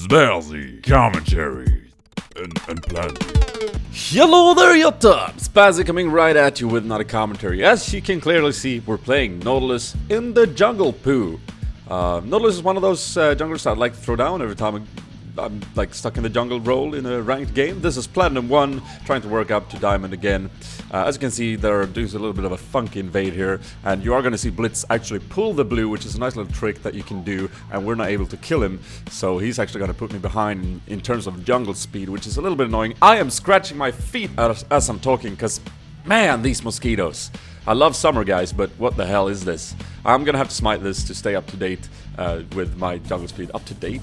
Spazzy commentary and plenty. Hello there, YouTube! Spazzy coming right at you with another commentary. As you can clearly see, we're playing Nautilus in the jungle poo. Nautilus is one of those junglers I'd like to throw down every time I'm like stuck in the jungle role in a ranked game. This is Platinum 1, trying to work up to Diamond again. As you can see, they're doing a little bit of a funky invade here, and you are going to see Blitz actually pull the blue, which is a nice little trick that you can do, and we're not able to kill him, so he's actually going to put me behind in terms of jungle speed, which is a little bit annoying. I am scratching my feet as I'm talking, because, man, these mosquitoes. I love summer, guys, but what the hell is this? I'm gonna have to smite this to stay up to date with my jungle speed. Up to date?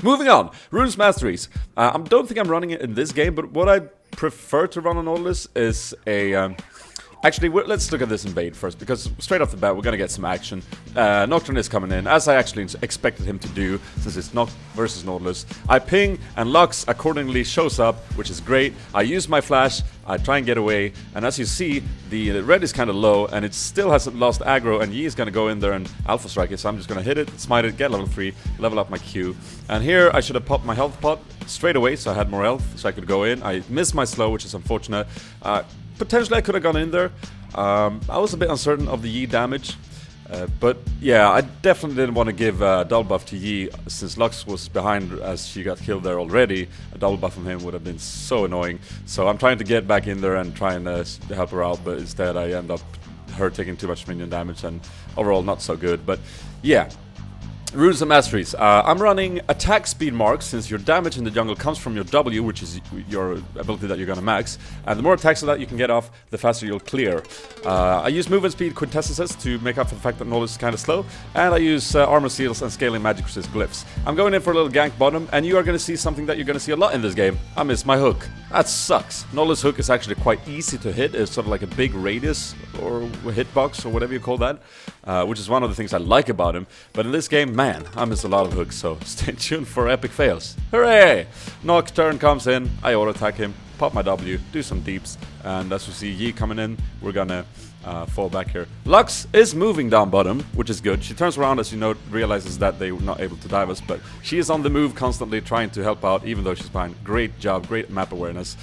Moving on! Runes Masteries. I don't think I'm running it in this game, but what I prefer to run on Nautilus is a... Actually, let's look at this invade first, because straight off the bat, we're gonna get some action. Nocturne is coming in, as I actually expected him to do, since it's Noct versus Nautilus. I ping, and Lux accordingly shows up, which is great. I use my flash, I try and get away, and as you see, the red is kind of low, and it still hasn't lost aggro, and Yi is gonna go in there and alpha strike it, so I'm just gonna hit it, smite it, get level 3, level up my Q. And here, I should have popped my health pot straight away, so I had more health, so I could go in. I missed my slow, which is unfortunate. Potentially I could have gone in there. I was a bit uncertain of the Yi damage. But yeah, I definitely didn't want to give a double buff to Yi, since Lux was behind as she got killed there already. A double buff from him would have been so annoying. So I'm trying to get back in there and try and help her out, but instead I end up her taking too much minion damage and overall not so good. But yeah. Runes and Masteries. I'm running attack speed marks, since your damage in the jungle comes from your W, which is your ability that you're gonna max. And the more attacks that you can get off, the faster you'll clear. I use movement speed quintessences to make up for the fact that Nautilus is kind of slow. And I use armor seals and scaling magic resist glyphs. I'm going in for a little gank bottom, and you are gonna see something that you're gonna see a lot in this game. I miss my hook. That sucks. Nautilus hook is actually quite easy to hit. It's sort of like a big radius or hitbox or whatever you call that, which is one of the things I like about him. But in this game, man, I miss a lot of hooks, so stay tuned for epic fails. Hooray! Nocturne comes in, I auto-attack him, pop my W, do some deeps, and as we see Yi coming in, we're gonna fall back here. Lux is moving down bottom, which is good. She turns around, as you know, realizes that they're not able to dive us, but she is on the move constantly trying to help out, even though she's behind. Great job, great map awareness.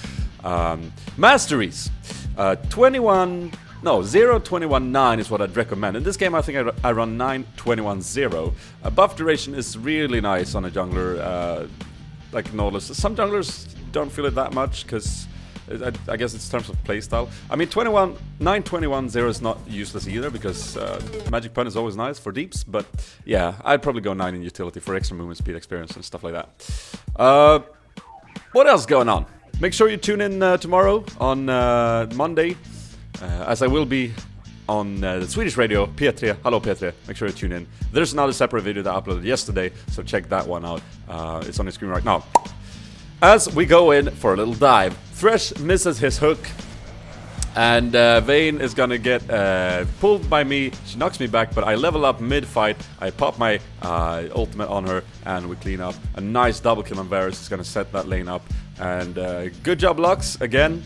Masteries. 0-21-9 is what I'd recommend. In this game, I think I run 9-21-0. Buff duration is really nice on a jungler like Nautilus. Some junglers don't feel it that much, because I guess it's in terms of playstyle. I mean, 9-21-0 is not useless either, because Magic Pun is always nice for deeps, but yeah, I'd probably go 9 in utility for extra movement speed experience and stuff like that. What else going on? Make sure you tune in tomorrow on Monday. As I will be on the Swedish radio, P3, hello P3, make sure you tune in. There's another separate video that I uploaded yesterday, so check that one out. It's on the screen right now. As we go in for a little dive, Thresh misses his hook, and Vayne is gonna get pulled by me. She knocks me back, but I level up mid-fight. I pop my ultimate on her, and we clean up. A nice double kill on Varus is gonna set that lane up. And good job, Lux, again.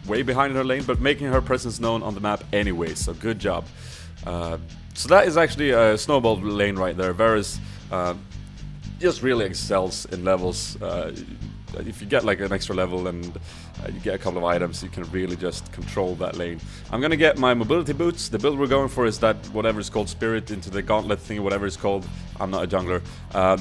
Way behind her lane, but making her presence known on the map anyway, so good job. So that is actually a snowball lane right there. Varus just really excels in levels. If you get like an extra level and you get a couple of items, you can really just control that lane. I'm gonna get my mobility boots. The build we're going for is that whatever is called Spirit into the gauntlet thing, whatever it's called. I'm not a jungler.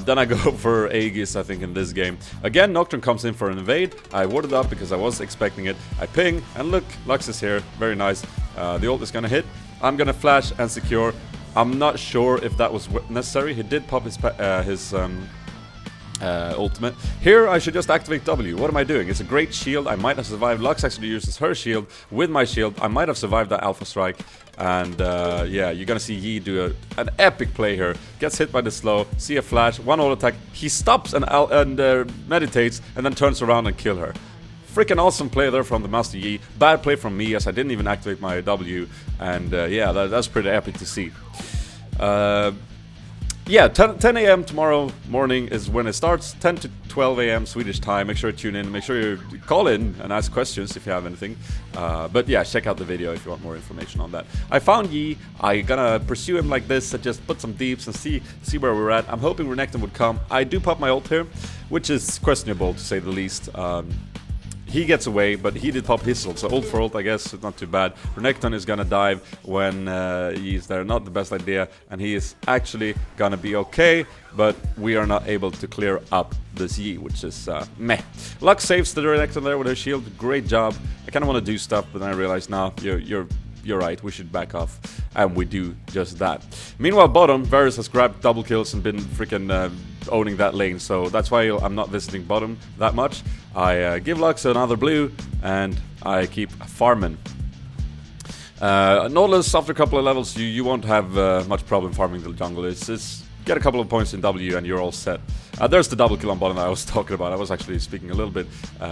Then I go for Aegis, I think, in this game. Again, Nocturne comes in for an invade. I warded up because I was expecting it. I ping, and look, Lux is here. Very nice. The ult is gonna hit. I'm gonna flash and secure. I'm not sure if that was necessary. He did pop his ultimate. Here I should just activate W. What am I doing? It's a great shield. I might have survived. Lux actually uses her shield with my shield. I might have survived that alpha strike. And yeah, you're gonna see Yi do an epic play here. Gets hit by the slow, see a flash, one auto attack. He stops and meditates, and then turns around and kill her. Freaking awesome play there from the Master Yi. Bad play from me, as I didn't even activate my W. And yeah, that's pretty epic to see. yeah, 10 a.m. tomorrow morning is when it starts. 10 to 12 a.m. Swedish time. Make sure you tune in. Make sure you call in and ask questions if you have anything. But yeah, check out the video if you want more information on that. I found Yi. I'm gonna pursue him like this and just put some deeps and see where we're at. I'm hoping Renekton would come. I do pop my ult here, which is questionable to say the least. He gets away, but he did pop his ult, so ult for ult, I guess, it's not too bad. Renekton is gonna dive when he's there, not the best idea, and he is actually gonna be okay, but we are not able to clear up this Yi, which is meh. Lux saves the Renekton there with her shield, great job. I kinda wanna do stuff, but then I realized, nah, you're right, we should back off. And we do just that. Meanwhile, bottom, Varus has grabbed double kills and been freaking owning that lane, so that's why I'm not visiting bottom that much. I give Lux another blue, and I keep farming. Nautilus, after a couple of levels, you won't have much problem farming the jungle. It's get a couple of points in W and you're all set. There's the double kill on bottom that I was talking about. I was actually speaking a little bit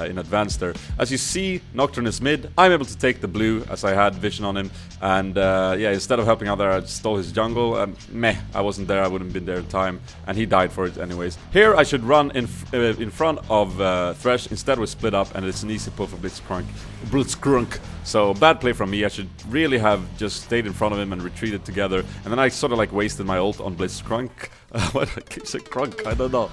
in advance there. As you see, Nocturne is mid. I'm able to take the blue as I had vision on him. And yeah, instead of helping out there, I stole his jungle. Meh, I wasn't there. I wouldn't have been there in time. And he died for it anyways. Here, I should run in front of Thresh. Instead, we split up and it's an easy pull for Blitzcrunk. So, bad play from me. I should really have just stayed in front of him and retreated together. And then I sort of like wasted my ult on Blitzcrunk. What I keep saying crunk, I don't know.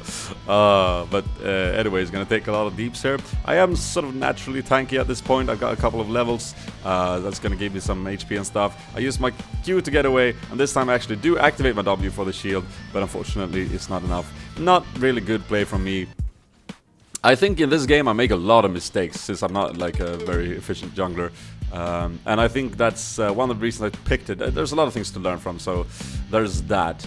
But anyways, gonna take a lot of deeps here. I am sort of naturally tanky at this point. I've got a couple of levels. That's gonna give me some HP and stuff. I use my Q to get away, and this time I actually do activate my W for the shield, but unfortunately it's not enough. Not really good play from me. I think in this game I make a lot of mistakes since I'm not like a very efficient jungler. And I think that's one of the reasons I picked it. There's a lot of things to learn from, so there's that.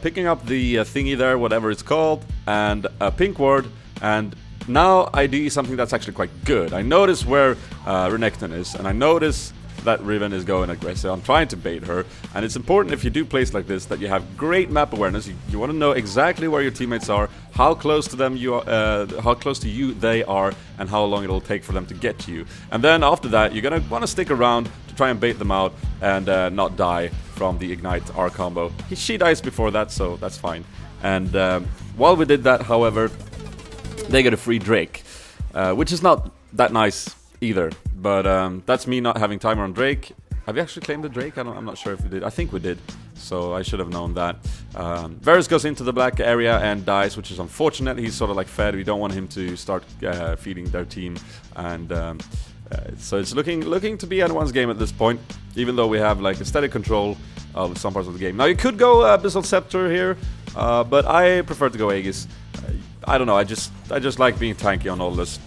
Picking up the thingy there, whatever it's called, and a pink ward, and now I do something that's actually quite good. I notice where Renekton is, and I notice that Riven is going aggressive. I'm trying to bait her, and it's important if you do plays like this that you have great map awareness. You want to know exactly where your teammates are, how close to them you are, how close to you they are, and how long it'll take for them to get to you. And then after that, you're gonna want to stick around to try and bait them out and not die from the Ignite R combo. She dies before that, so that's fine. And while we did that, however, they get a free Drake, which is not that nice either. But that's me not having timer on Drake. Have you actually claimed the Drake? I'm not sure if we did. I think we did, so I should have known that. Varus goes into the black area and dies, which is unfortunate. He's sort of like fed. We don't want him to start feeding their team, and so it's looking to be anyone's game at this point. Even though we have like a steady control of some parts of the game. Now you could go Abyssal Scepter here, but I prefer to go Aegis. I don't know. I just like being tanky on all this.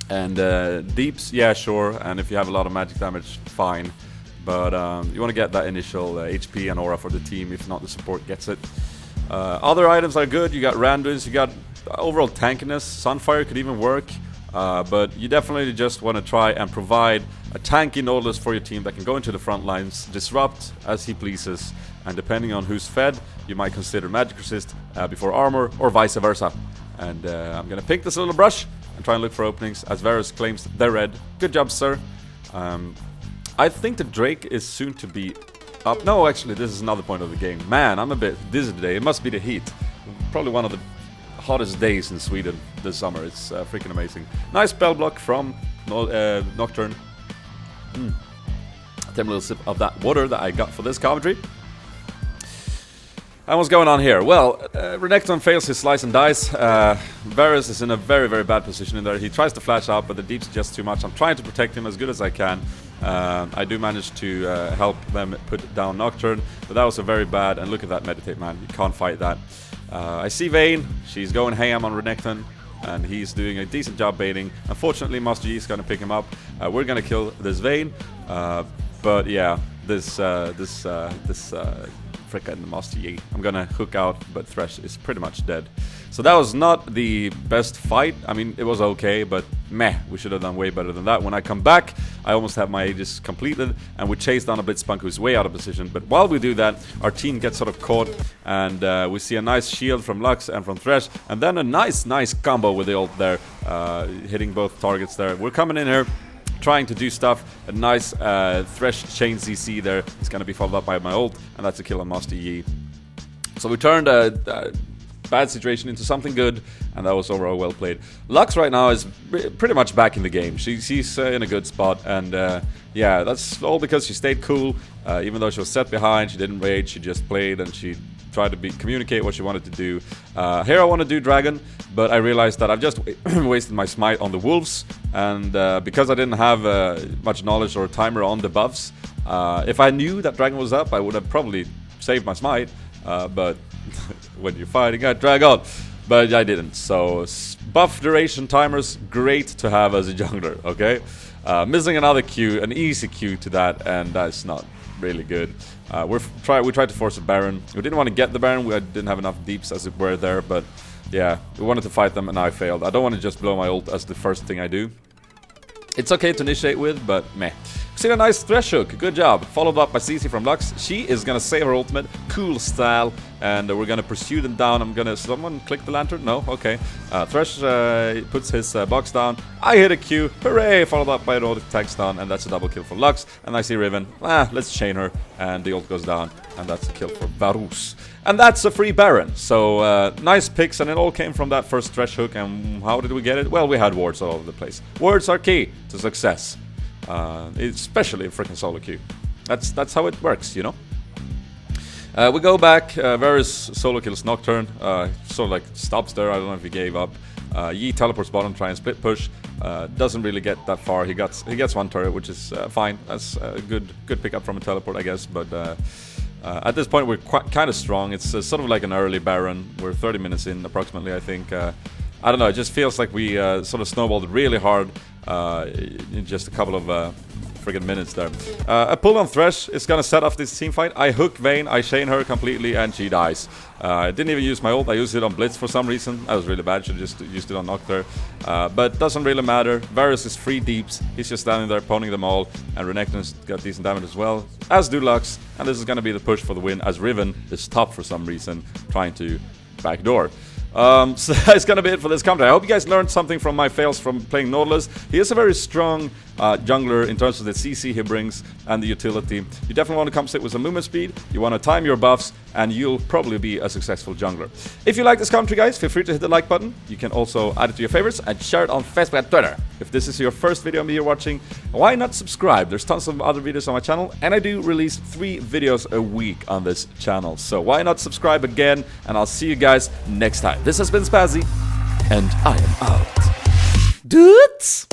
And deeps, yeah, sure, and if you have a lot of magic damage, fine. But you want to get that initial HP and aura for the team, if not the support gets it. Other items are good, you got Randuins, you got overall tankiness, Sunfire could even work. But you definitely just want to try and provide a tanky Nautilus for your team that can go into the front lines, disrupt as he pleases, and depending on who's fed, you might consider magic resist before armor, or vice versa. And I'm gonna pick this little brush and try and look for openings as Varus claims they're red. Good job, sir. I think the Drake is soon to be up. No, actually, this is another point of the game. Man, I'm a bit dizzy today. It must be the heat. Probably one of the hottest days in Sweden this summer. It's freaking amazing. Nice spell block from Nocturne. Take a little sip of that water that I got for this commentary. And what's going on here? Well, Renekton fails his slice and dice. Varus is in a very, very bad position in there. He tries to flash out, but the deep's just too much. I'm trying to protect him as good as I can. I do manage to help them put down Nocturne, but that was a very bad, and look at that meditate, man. You can't fight that. I see Vayne. She's going ham on Renekton, and he's doing a decent job baiting. Unfortunately, Master Yi is going to pick him up. We're going to kill this Vayne, but yeah, this frickin' Master Yi. I'm gonna hook out, but Thresh is pretty much dead. So that was not the best fight. I mean, it was okay, but meh, we should have done way better than that. When I come back, I almost have my Aegis completed, and we chase down a Blitzpunk who's way out of position. But while we do that, our team gets sort of caught, and we see a nice shield from Lux and from Thresh, and then a nice combo with the ult there, hitting both targets there. We're coming in here, trying to do stuff. A nice Thresh chain CC there. It's going to be followed up by my ult, and that's a kill on Master Yi. So we turned a bad situation into something good, and that was overall well played. Lux right now is pretty much back in the game. She's in a good spot, and yeah, that's all because she stayed cool. Even though she was set behind, she didn't rage, she just played, and she tried to communicate what she wanted to do. Here I want to do Dragon, but I realized that I've just wasted my smite on the wolves, and because I didn't have much knowledge or timer on the buffs, if I knew that Dragon was up, I would have probably saved my smite, but when you're fighting a dragon, but I didn't. So buff duration timers, great to have as a jungler. Okay, missing another Q, an easy Q to that, and that's not really good. We tried to force a Baron. We didn't want to get the Baron. We didn't have enough deeps as it were there, but yeah, we wanted to fight them, and I failed. I don't want to just blow my ult as the first thing I do. It's okay to initiate with, but meh. See a nice Thresh hook, good job. Followed up by CC from Lux. She is gonna save her ultimate, cool style, and we're gonna pursue them down. Someone click the lantern? No? Okay. Thresh puts his box down. I hit a Q, hooray! Followed up by an ult tag stun, and that's a double kill for Lux. And I see Riven, let's chain her, and the ult goes down, and that's a kill for Varus. And that's a free Baron. So nice picks, and it all came from that first Thresh hook. And how did we get it? Well, we had wards all over the place. Wards are key to success. Especially in freaking solo queue. That's how it works, you know. We go back. Varus solo kills Nocturne. Sort of like stops there. I don't know if he gave up. Yi teleports bottom, try and split push. Doesn't really get that far. He gets one turret, which is fine. That's a good pickup from a teleport, I guess. But at this point, we're kind of strong. It's sort of like an early Baron. We're 30 minutes in, approximately, I think. I don't know. It just feels like we sort of snowballed really hard. In just a couple of friggin' minutes there. A pull on Thresh is gonna set off this team fight. I hook Vayne, I chain her completely, and she dies. I didn't even use my ult, I used it on Blitz for some reason. That was really bad, should have just used it on Nocturne. But doesn't really matter. Varus is free deeps, he's just standing there poning them all, and Renekton's got decent damage as well, as do Lux, and this is gonna be the push for the win, as Riven is top for some reason, trying to backdoor. So that's gonna be it for this commentary. I hope you guys learned something from my fails from playing Nautilus. He is a very strong jungler in terms of the CC he brings and the utility. You definitely want to compensate with some movement speed, you want to time your buffs, and you'll probably be a successful jungler. If you like this commentary, guys, feel free to hit the like button. You can also add it to your favorites and share it on Facebook and Twitter. If this is your first video of me you're watching, why not subscribe? There's tons of other videos on my channel, and I do release 3 videos a week on this channel. So why not subscribe again, and I'll see you guys next time. This has been Spazzy, and I am out. Dudes!